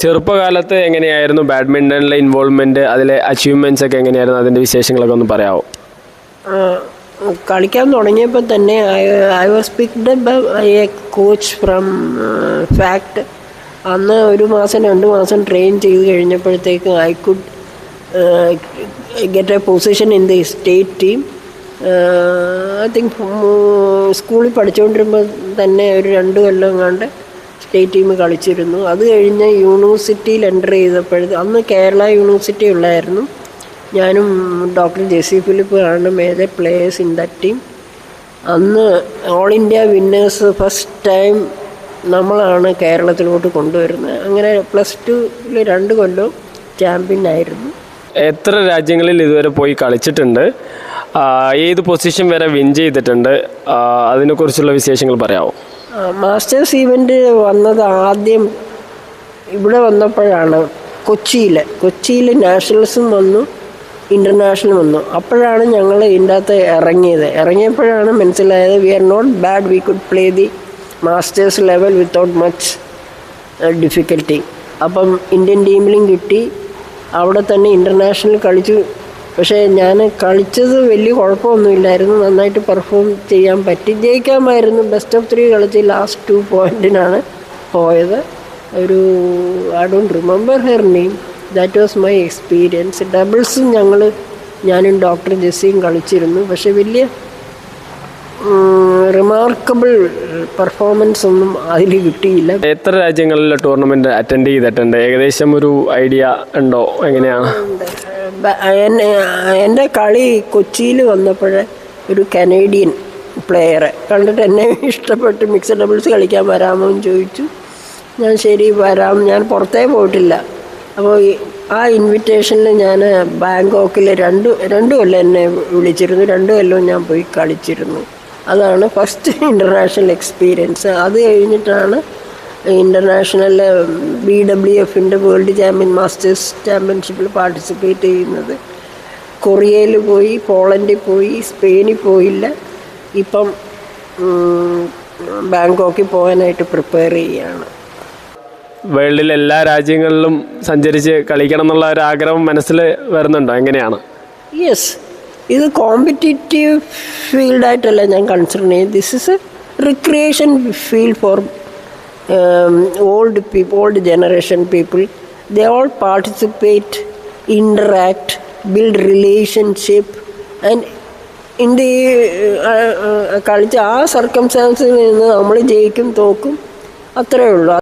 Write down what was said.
ചെറുപ്പകാലത്ത് എങ്ങനെയായിരുന്നു ബാഡ്മിൻ്റണിലെ ഇൻവോൾവ്മെൻറ്റ്, അതിലെ അച്ചീവ്മെൻറ്റ്സ് ഒക്കെ എങ്ങനെയായിരുന്നു, അതിൻ്റെ വിശേഷങ്ങളൊക്കെ ഒന്ന് പറയാമോ? കളിക്കാൻ തുടങ്ങിയപ്പോൾ തന്നെ I was picked by a coach from FACT. അന്ന് 1 മാസം 2 മാസം ട്രെയിൻ ചെയ്ത് കഴിഞ്ഞപ്പോഴത്തേക്ക് I could get a position in the state team. I think സ്കൂളിൽ പഠിച്ചുകൊണ്ടിരുമ്പോൾ തന്നെ ഒരു 2 കൊല്ലം കണ്ട് സ്റ്റേറ്റ് ടീം കളിച്ചിരുന്നു. അത് കഴിഞ്ഞ് യൂണിവേഴ്സിറ്റിയിൽ എൻ്റർ ചെയ്തപ്പോഴത്തെ അന്ന് കേരള യൂണിവേഴ്സിറ്റി ഉള്ളായിരുന്നു. ഞാനും ഡോക്ടർ ജെസി ഫിലിപ്പ് ആണ് major players in that team. അന്ന് all India winners first time നമ്മളാണ് കേരളത്തിലോട്ട് കൊണ്ടുവരുന്നത്. അങ്ങനെ +2 2 കൊല്ലം ചാമ്പ്യൻ ആയിരുന്നു. എത്ര രാജ്യങ്ങളിൽ ഇതുവരെ പോയി കളിച്ചിട്ടുണ്ട്, ഏത് പൊസിഷൻ വരെ വിൻ ചെയ്തിട്ടുണ്ട്, അതിനെക്കുറിച്ചുള്ള വിശേഷങ്ങൾ പറയാമോ? മാസ്റ്റേഴ്സ് ഈവൻ്റ് വന്നത് ആദ്യം ഇവിടെ വന്നപ്പോഴാണ്. കൊച്ചിയിൽ നാഷണൽസും വന്നു, ഇൻ്റർനാഷണൽ വന്നു. അപ്പോഴാണ് ഞങ്ങൾ ഇതിൻ്റെ അകത്ത് ഇറങ്ങിയപ്പോഴാണ് മനസ്സിലായത് we are not bad, we could play the masters level without much difficulty. അപ്പം ഇന്ത്യൻ ടീമിലും കിട്ടി, അവിടെ തന്നെ ഇൻ്റർനാഷണൽ കളിച്ചു. പക്ഷേ ഞാൻ കളിച്ചത് വലിയ കുഴപ്പമൊന്നുമില്ലായിരുന്നു, നന്നായിട്ട് പെർഫോം ചെയ്യാൻ പറ്റി, ജയിക്കാമായിരുന്നു. ബെസ്റ്റ് ഓഫ് 3 കളിച്ച് ലാസ്റ്റ് 2 പോയിൻറ്റിനാണ് പോയത്. I don't remember her name. That was my experience. ഡബിൾസും ഞാനും ഡോക്ടർ ജെസ്സിയും കളിച്ചിരുന്നു. പക്ഷേ വലിയ റിമാർക്കബിൾ പെർഫോമൻസ് ഒന്നും അതിൽ കിട്ടിയില്ല. എത്ര രാജ്യങ്ങളിൽ ടൂർണമെൻറ്റ് അറ്റൻഡ് ചെയ്തിട്ടുണ്ട്, ഏകദേശം ഒരു ഐഡിയ ഉണ്ടോ എങ്ങനെയാണ്? എൻ്റെ കളി കൊച്ചിയിൽ വന്നപ്പോൾ ഒരു കനേഡിയൻ പ്ലെയറെ കണ്ടിട്ട് എന്നെ ഇഷ്ടപ്പെട്ട് മിക്സഡ് ഡബിൾസ് കളിക്കാൻ വരാമോ എന്ന് ചോദിച്ചു. ഞാൻ ശരി വരാം, ഞാൻ പുറത്തേ പോയിട്ടില്ല. അപ്പോൾ ആ ഇൻവിറ്റേഷനിൽ ഞാൻ ബാങ്കോക്കിൽ 2 കൊല്ലം എന്നെ വിളിച്ചിരുന്നു. 2 കൊല്ലവും ഞാൻ പോയി കളിച്ചിരുന്നു. അതാണ് ഫസ്റ്റ് ഇൻ്റർനാഷണൽ എക്സ്പീരിയൻസ്. അത് കഴിഞ്ഞിട്ടാണ് ഇൻ്റർനാഷണൽ BWFൻ്റെ വേൾഡ് മാസ്റ്റേഴ്സ് ചാമ്പ്യൻഷിപ്പിൽ പാർട്ടിസിപ്പേറ്റ് ചെയ്യുന്നത്. കൊറിയയിൽ പോയി, പോളണ്ടിൽ പോയി, സ്പെയിനിൽ പോയില്ല. ഇപ്പം ബാങ്കോക്കിൽ പോകാനായിട്ട് പ്രിപ്പയർ ചെയ്യുകയാണ്. വേൾഡിലെ എല്ലാ രാജ്യങ്ങളിലും സഞ്ചരിച്ച് കളിക്കണം എന്നുള്ള ഒരു ആഗ്രഹം മനസ്സിൽ വരുന്നുണ്ടോ, എങ്ങനെയാണ്? യെസ്, ഇത് കോമ്പറ്റീറ്റീവ് ഫീൽഡായിട്ടല്ല ഞാൻ കൺസിഡർ ചെയ്യുന്നത്. This is A recreation field four old generation people. They all participate, interact, build relationship, and in the കളിച്ച ആ സർക്കംസ്റ്റാൻസിൽ നിന്ന് നമ്മൾ ജയിക്കും തോക്കും, അത്രയേ ഉള്ളൂ.